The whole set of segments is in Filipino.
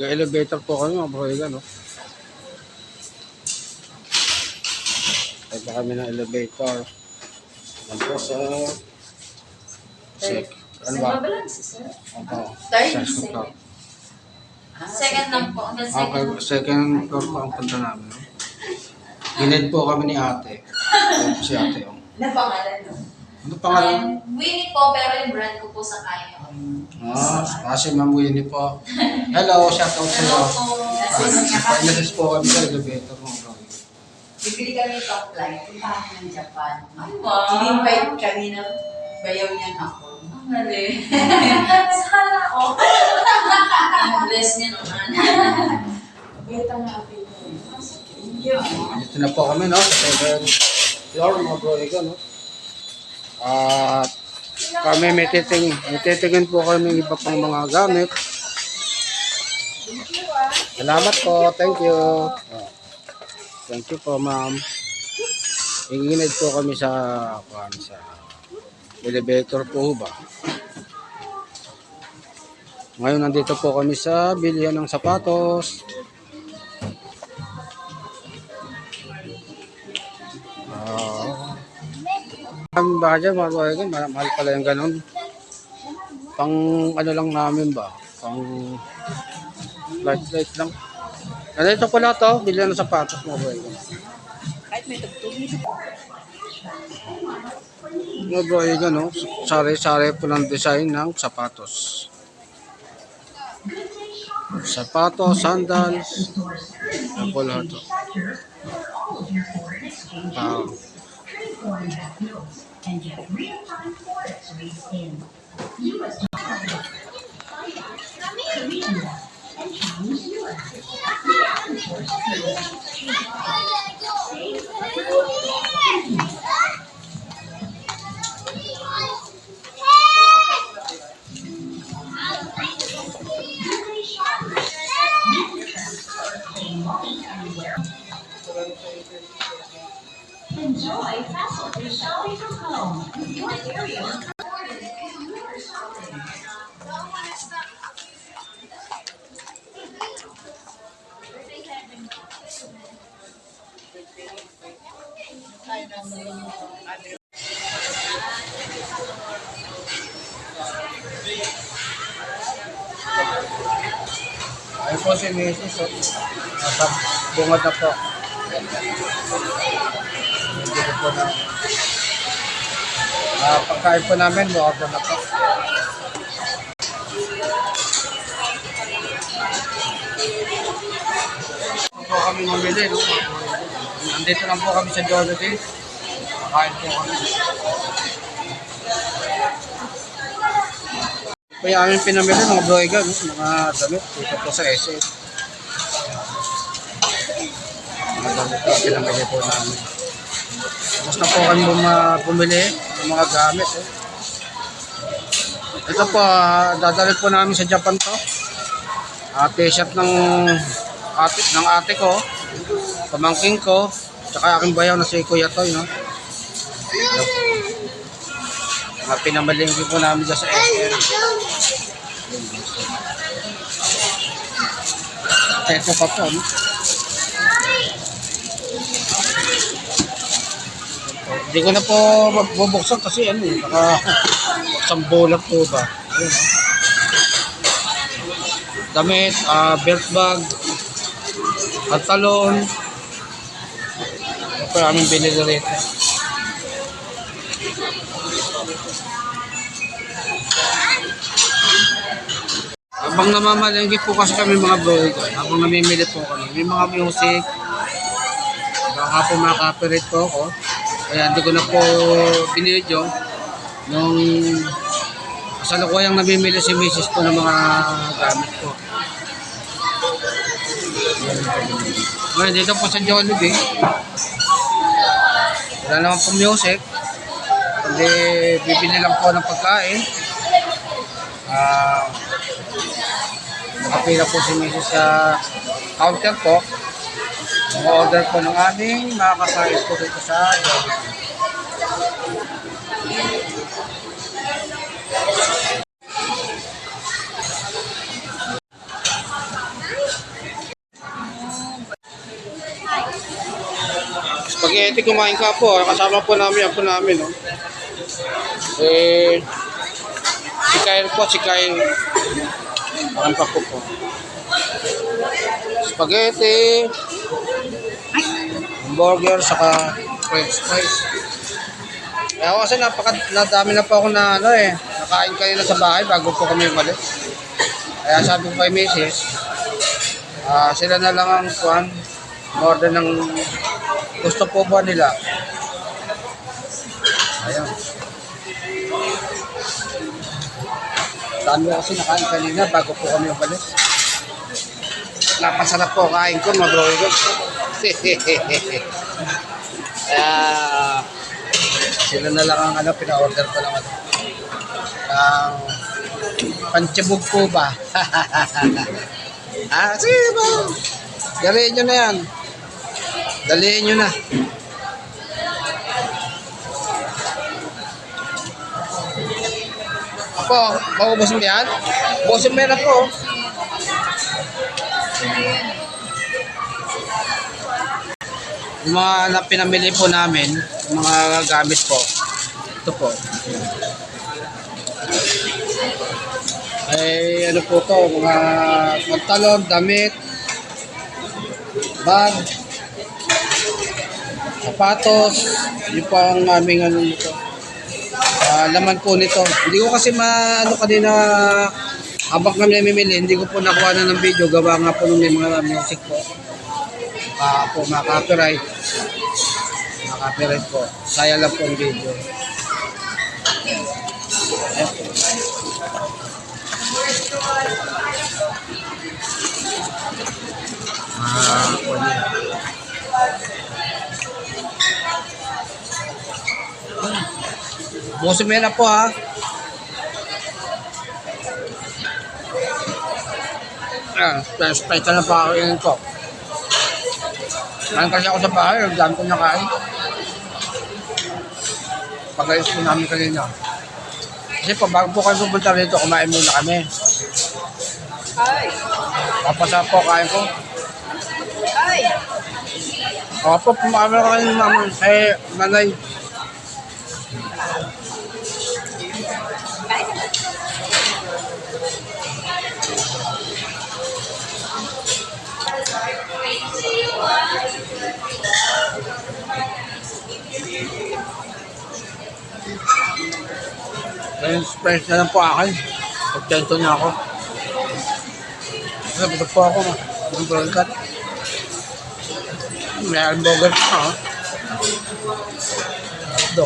Nag-elevator po kami mga broiga, no? Tayo pa kami ng elevator. Yan po sa... Ano ba? Opo. Second lang po. Okay, second floor po ang punta namin, no? Ginid po kami ni ate. Ayan po si ate, oh. Ano pangalan, no? Ano pangalan? Winnie po, pero yung brand ko po sa kaya. Si Ma'am Winnie po. Hello, shoutout sa iyo. Hello po. Pa-inasis po kami sa elevator mo, bro. Bibili kami itong flight, punta kami ng Japan. Ay, wow. In-invite kami na bayaw niyan ako. Ang mali. Sana ako. Ang bless niya naman. Beta nga ako ito. Dito na po kami, no? Sa second floor, mga bro, no? At kami may titingin po kami ng iba pang mga gamit. Salamat po, thank you. Thank you po, ma'am. Inginid po kami sa elevator po ba. Ngayon nandito po kami sa bilihan ng sapatos. Ang bahay mga broiga, mahal pala yung ganun. Pang ano lang namin ba? Pang light lang. Nandito pala to, bilihan ng sapatos mga broiga. Kahit may tugtog. Mga broiga, no? Sari-sari po ng design ng sapatos. Sapatos, sandals. Yan po lahat to. And get real-time forex rates in US dollars, Korean won, and Chinese yuan. Enjoy hassle-free shopping from home. Your area is supported in your shopping. Ayun po si Mrs. Nasa bungad na po. Dito po na. Pagkain po namin, buka na po. Po kami mamili, no? Nandito lang po kami sa Jollibee. Pagkain po kami. Ito yung aming pinamili, mga broiga, no? Mga damit dito po sa SF. Mga damit po pinamili po namin. Tapos na po kami bumili ng mga gamit. Ito po, dadalhin po namin sa Japan to. T-shirt ng ate ko, pamangking ko, tsaka aking bayaw na si Kuya Toy, no? Mga pinamalingki po namin dyan sa SM. Ito pa po, no? Hindi ko na po bubuksan kasi isang bulat po ba. Ayun, no? Damit, belt bag, pantalon. Ito po aming binili rito. Habang namamalengke po kasi kami mga broiga, habang namimili po kami, may mga music, baka po mga copyright po ako. Kaya hindi ko na po binidyo nung kasalukuyang namimili si Mrs. po ng mga gamit ko. Ngayon dito po sa Jollibee, wala naman po music, hindi bibili lang po ng pagkain. Nakapila po si Mrs. sa counter po. Order po ng aming mga kakain po dito sa Jollibee. Spaghetti, kumain ka po. Kasama po namin, yan po namin, no? Si Kyle po, si Kyle. Akan pa po. Spaghetti, hamburger, saka french fries. Kaya kasi nadami na po ako na nakain kanina sa bahay bago po kami umalis. Kaya sabi ko kay Mrs. Sila na lang ang order ng gusto po ba nila. Ayun. Dami ko kasi nakain kanina bago po kami umalis. Napasarap po kain ko, mga bro ko. Kaya sila na lang ang pina-order ko lang panchibog po ba? Sige ba? Dalihin nyo na yan. Dalihin nyo na. Ako, maubusin mo yan? Busin mo yan ako. Yung mga pinamili po namin, yung mga gamit po. Ito po. Ay ano po to, mga pantalon, damit, bag, sapatos, yun po ang aming nito. Laman po nito. Hindi ko kasi kanina habang kami namimili, hindi ko po nakuha na ng video, gawa nga po nung may mga music po. Po mga copyright. Mga copyright po. Saya lang po ang video. Busin mo yan na po ha. Sprite na pa ako yun po. Kain kasi ako sa bahay, ang dami ko nakain. Pag-ayos ko namin kanina. Kasi po, bago po kayo pupunta rito, kumain muna kami. Papasa po, kain ko. Opo, pumakamit ko kayo naman kay nanay. Ayun, French na lang po akin. Pagtento niya ako. Ito po ako. Ang broadcast. May hamburger pa. Do.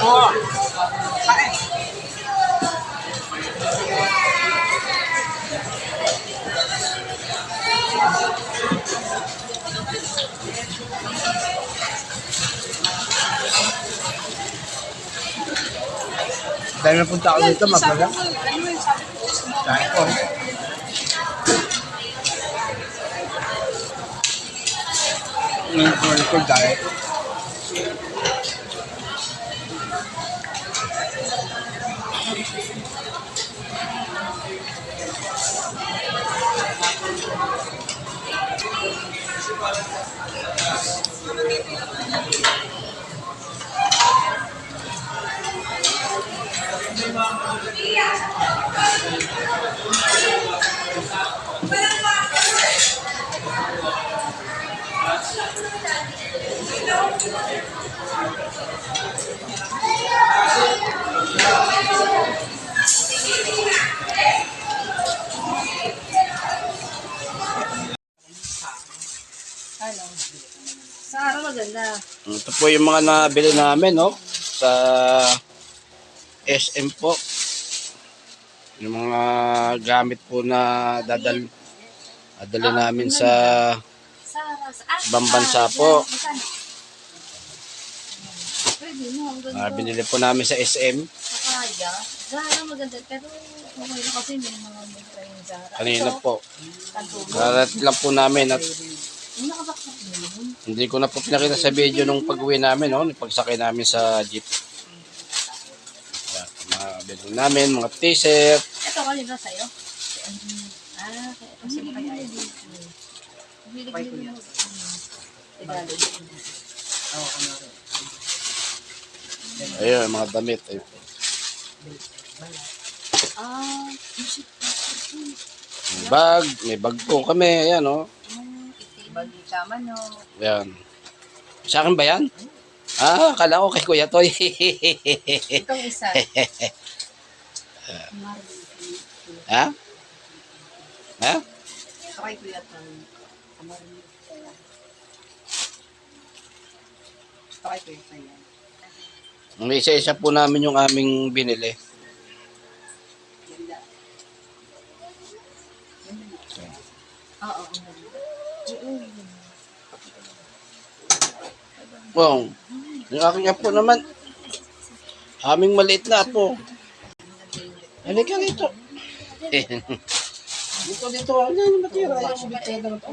Oh. Kain. Dahil napunta ako dito, magpala. Dahil po. Ngayon ko dahil. Sa araw maganda. Ito po yung mga nabili namin, no? Sa SM po. Yung mga gamit po na dadali namin sa ibang bansa po. Binili po namin sa SM. Kaya, Zara maganda. Pero okay na kasi may mga mura yung Zara. Kanina po. Kantubo. Karating lang po namin at Yung nakabaksak mo yun. hindi ko na po pinakita sa video nung pag-uwi namin, no? Nung pagsakay namin sa jeep. Mga bilhin namin, mga t-shirt. Ito kanina sa'yo. Kasi mo kaya ito. Okay ko yan. Tagalog. Oo, ano rin. Ayun, mga damit. Ayun. Ah, Bag, may bag po kami. Ayan, oh. bagi tama no. Ayan. Sa akin ba yan? Ah, akala ko kay Kuya Toy. Itong isa. Ha? Ha? Okay ko yan. Okay ko yan. May isa-isa po namin yung aming binili. Oo. Wow. Yung aking apo naman. Aming maliit na apo. Halika dito. Dito. Ano yung matira? Yung subit talaga.